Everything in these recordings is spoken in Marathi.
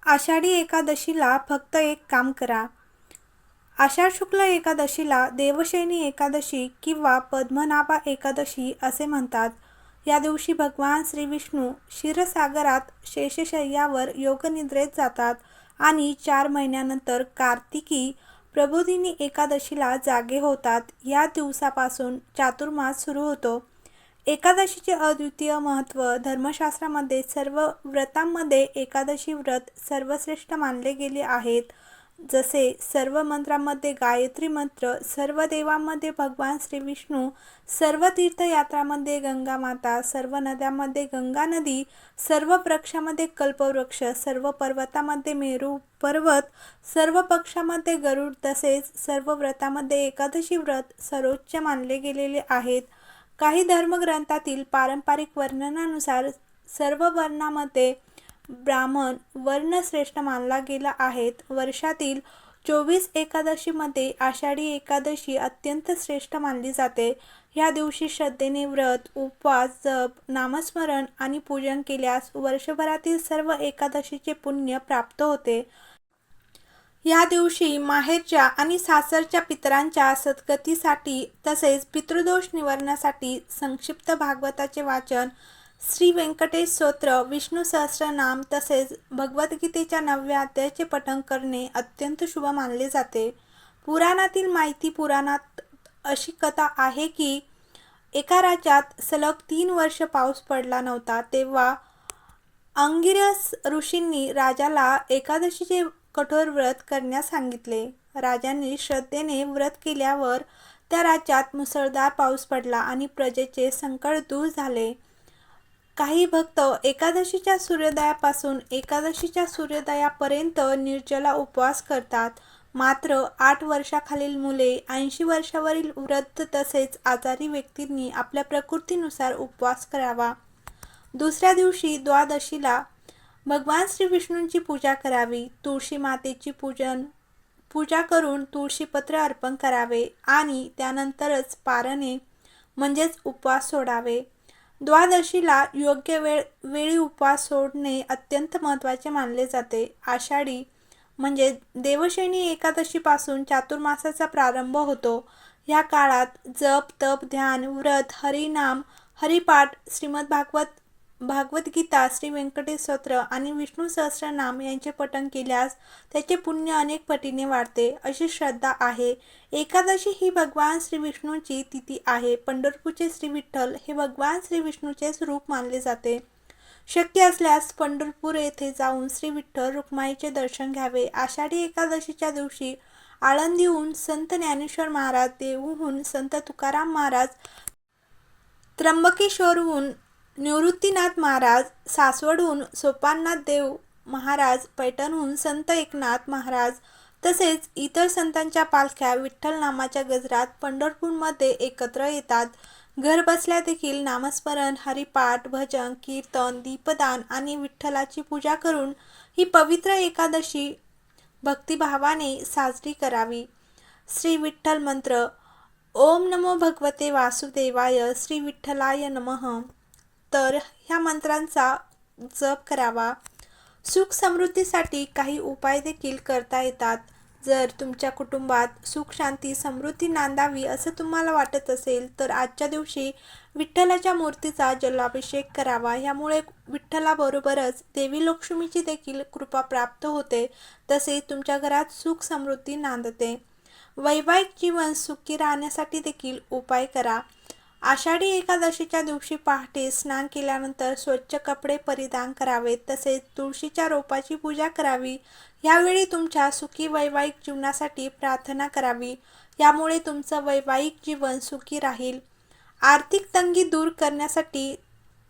आषाढी एकादशीला फक्त एक काम करा. आषाढ शुक्ल एकादशीला देवशयनी एकादशी किंवा पद्मनाभा एकादशी असे म्हणतात. या दिवशी भगवान श्री विष्णू क्षीरसागरात शेषशय्यावर योगनिद्रेत जातात आणि 4 महिन्यानंतर कार्तिकी प्रबोधिनी एकादशीला जागे होतात. या दिवसापासून चातुर्मास सुरू होतो. एकादशीचे अद्वितीय महत्त्व. धर्मशास्त्रामध्ये सर्व व्रतांमध्ये एकादशी व्रत सर्वश्रेष्ठ मानले गेले आहेत. जसे सर्व मंत्रांमध्ये गायत्री मंत्र, सर्व देवांमध्ये भगवान श्री विष्णू, सर्व तीर्थयात्रांमध्ये गंगा माता, सर्व नद्यांमध्ये गंगा नदी, सर्व वृक्षामध्ये कल्पवृक्ष, सर्व पर्वतामध्ये मेरू पर्वत, सर्व पक्षामध्ये गरुड, तसेच सर्व व्रतामध्ये एकादशी व्रत सर्वोच्च मानले गेलेले आहेत. काही धर्मग्रंथातील पारंपरिक वर्णनानुसार सर्व वर्णांमध्ये ब्राह्मण वर्ण श्रेष्ठ मानला गेला आहे. वर्षातील 24 एकादशीमध्ये आषाढी एकादशी अत्यंत श्रेष्ठ मानली जाते. या दिवशी श्रद्धेने व्रत, उपवास, जप, नामस्मरण आणि पूजन केल्यास वर्षभरातील सर्व एकादशीचे पुण्य प्राप्त होते. या दिवशी माहेरच्या आणि सासरच्या पितरांच्या सद्गतीसाठी तसेच पितृदोष निवारणासाठी संक्षिप्त भागवताचे वाचन, श्री व्यंकटेश स्तोत्र, विष्णू सहस्रनाम तसेच भगवद्गीतेच्या 9व्या अध्यायाचे पठण करणे अत्यंत शुभ मानले जाते. पुराणातील माहिती. पुराणात अशी कथा आहे की एका राज्यात सलग 3 वर्ष पाऊस पडला नव्हता. तेव्हा अंगिरस ऋषींनी राजाला एकादशीचे कठोर व्रत करण्यास सांगितले. राजांनी श्रद्धेने व्रत केल्यावर त्या राज्यात मुसळधार पाऊस पडला आणि प्रजेचे संकट दूर झाले. काही भक्त एकादशीच्या सूर्योदयापासून एकादशीच्या सूर्योदयापर्यंत निर्जला उपवास करतात. मात्र 8 वर्षाखालील मुले, 80 वर्षावरील वृद्ध तसेच आजारी व्यक्तींनी आपल्या प्रकृतीनुसार उपवास करावा. दुसऱ्या दिवशी द्वादशीला भगवान श्री विष्णूंची पूजा करावी. तुळशी मातेची पूजा करून तुळशीपत्र अर्पण करावे आणि त्यानंतरच पारणे म्हणजेच उपवास सोडावे. द्वादशीला योग्य वेळी उपवास सोडणे अत्यंत महत्त्वाचे मानले जाते. आषाढी म्हणजे देवशयनी एकादशीपासून चातुर्मासाचा प्रारंभ होतो. या काळात जप, तप, ध्यान, व्रत, हरिनाम, हरिपाठ, भागवद्गीता, श्री व्यंकटेश स्तोत्र आणि विष्णू सहस्रनाम यांचे पठण केल्यास त्याचे पुण्य अनेक पटीने वाढते, अशी श्रद्धा आहे. एकादशी ही भगवान श्री विष्णूंची तिथी आहे. पंढरपूरचे श्री विठ्ठल हे भगवान श्री विष्णूचेच रूप मानले जाते. शक्य असल्यास पंढरपूर येथे जाऊन श्री विठ्ठल रुक्माईचे दर्शन घ्यावे. आषाढी एकादशीच्या दिवशी आळंदीहून संत ज्ञानेश्वर महाराज, देहूहून संत तुकाराम महाराज, त्र्यंबकेश्वरहून निवृत्तीनाथ महाराज, सासवडहून सोपाननाथ देव महाराज, पैठणहून संत एकनाथ महाराज तसेच इतर संतांच्या पालख्या विठ्ठल नामाच्या गजरात पंढरपूरमध्ये एकत्र येतात. घर बसल्या देखील नामस्मरण, हरिपाठ, भजन, कीर्तन, दीपदान आणि विठ्ठलाची पूजा करून ही पवित्र एकादशी भक्तिभावाने साजरी करावी. श्री विठ्ठल मंत्र. ओम नमो भगवते वासुदेवाय, श्री विठ्ठलाय नमः. तर ह्या मंत्रांचा जप करावा. सुख समृद्धीसाठी काही उपाय देखील करता येतात. जर तुमच्या कुटुंबात सुख, शांती, समृद्धी नांदावी असं तुम्हाला वाटत असेल तर आजच्या दिवशी विठ्ठलाच्या मूर्तीचा जलाभिषेक करावा. यामुळे विठ्ठलाबरोबरच देवी लक्ष्मीची देखील कृपा प्राप्त होते. तसेच तुमच्या घरात सुख समृद्धी नांदते. वैवाहिक जीवन सुखी राहण्यासाठी देखील उपाय करा. आषाढी एकादशीच्या दिवशी पहाटे स्नान केल्यानंतर स्वच्छ कपडे परिधान करावेत. तसेच तुळशीच्या रोपाची पूजा करावी. यावेळी तुमच्या सुखी वैवाहिक जीवनासाठी प्रार्थना करावी. यामुळे तुमचं वैवाहिक जीवन सुखी राहील. आर्थिक तंगी दूर करण्यासाठी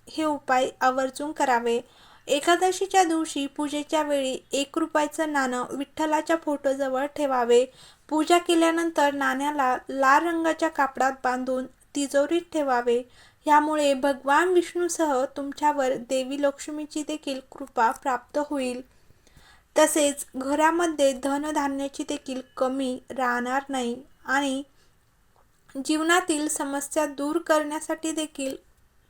हे उपाय आवर्जून करावे. एकादशीच्या दिवशी पूजेच्या वेळी 1 रुपयाचं नाणं विठ्ठलाच्या फोटोजवळ ठेवावे. पूजा केल्यानंतर नाण्याला लाल रंगाच्या कापडात बांधून तिजोरीत ठेवावे. यामुळे भगवान विष्णूसह तुमच्यावर देवी लक्ष्मीची देखील कृपा प्राप्त होईल. तसेच घरामध्ये धनधान्याची देखील कमी राहणार नाही आणि जीवनातील समस्या दूर करण्यासाठी देखील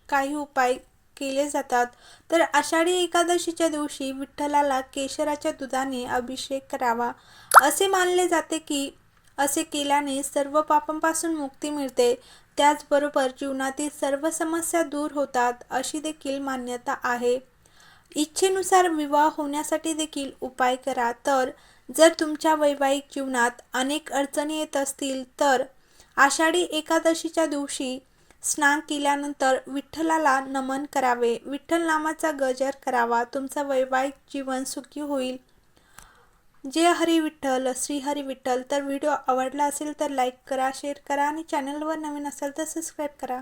काही उपाय केले जातात. तर आषाढी एकादशीच्या दिवशी विठ्ठलाला केशराच्या दुधाने अभिषेक करावा असे मानले जाते की असे केल्याने सर्व पापांपासून मुक्ती मिळते. त्याचबरोबर जीवनातील सर्व समस्या दूर होतात अशी देखील मान्यता आहे. इच्छेनुसार विवाह होण्यासाठी देखील उपाय करा. तर जर तुमच्या वैवाहिक जीवनात अनेक अडचणी येत असतील तर आषाढी एकादशीच्या दिवशी स्नान केल्यानंतर विठ्ठलाला नमन करावे, विठ्ठल नामाचा गजर करावा. तुमचं वैवाहिक जीवन सुखी होईल. जय हरी विठ्ठल, श्री हरी विठ्ठल. तर व्हिडिओ आवडला असेल तर लाईक करा, शेअर करा आणि चॅनलवर नवीन असेल तर सबस्क्राईब करा.